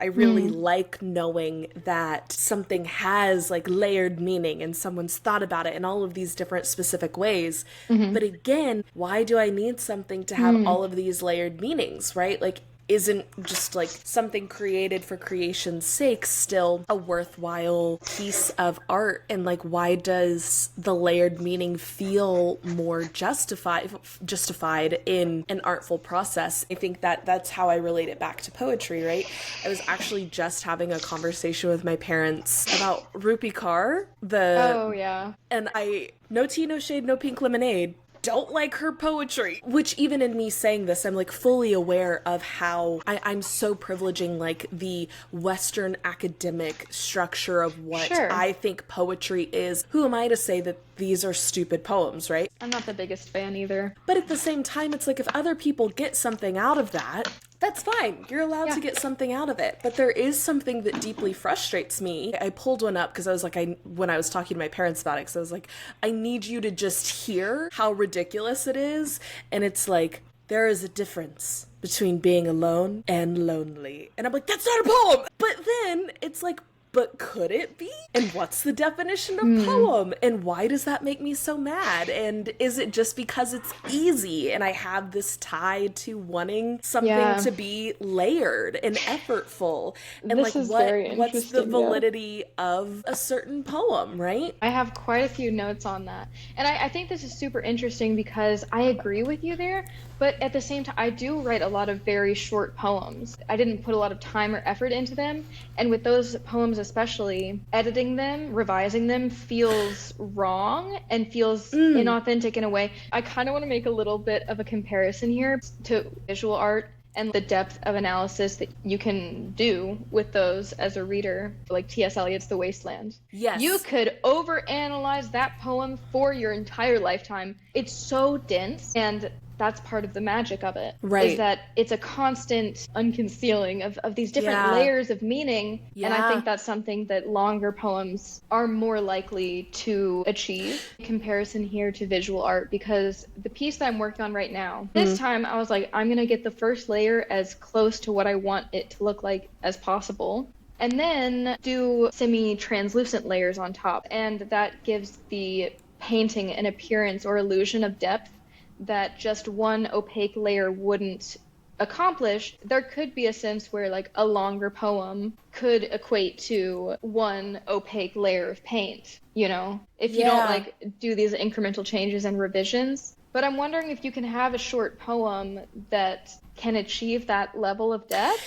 I really like knowing that something has like layered meaning and someone's thought about it in all of these different specific ways. But again, why do I need something to have all of these layered meanings, right? Like, isn't just like something created for creation's sake still a worthwhile piece of art? And like, why does the layered meaning feel more justified in an artful process? I think that that's how I relate it back to poetry, right? I was actually just having a conversation with my parents about Rupi Kaur, Oh, yeah. and no tea, no shade, no pink lemonade, don't like her poetry. Which, even in me saying this, I'm like fully aware of how I'm so privileging like the Western academic structure of what Sure. I think poetry is. Who am I to say that these are stupid poems, right? I'm not the biggest fan either. But at the same time, it's like if other people get something out of that, that's fine. You're allowed to get something out of it. But there is something that deeply frustrates me. I pulled one up because I was like, when I was talking to my parents about it, because I was like, I need you to just hear how ridiculous it is. And it's like, there is a difference between being alone and lonely. And I'm like, that's not a poem. But then it's like, but could it be? And what's the definition of poem? And why does that make me so mad? And is it just because it's easy and I have this tie to wanting something to be layered and effortful? And This is very what's the interesting, yeah. validity of a certain poem, right? I have quite a few notes on that. And I think this is super interesting because I agree with you there, but at the same time, I do write a lot of very short poems. I didn't put a lot of time or effort into them. And with those poems especially, editing them, revising them feels wrong and feels inauthentic in a way. I kind of want to make a little bit of a comparison here to visual art and the depth of analysis that you can do with those as a reader, like T.S. Eliot's The Wasteland. Yes. You could overanalyze that poem for your entire lifetime. It's so dense, and that's part of the magic of it. Right. Is that it's a constant unconcealing of these different layers of meaning. Yeah. And I think that's something that longer poems are more likely to achieve. Comparison here to visual art, because the piece that I'm working on right now, this time I was like, I'm going to get the first layer as close to what I want it to look like as possible, and then do semi-translucent layers on top. And that gives the painting an appearance or illusion of depth that just one opaque layer wouldn't accomplish. There could be a sense where like a longer poem could equate to one opaque layer of paint, you know, if you don't like do these incremental changes and revisions. But I'm wondering if you can have a short poem that can achieve that level of depth.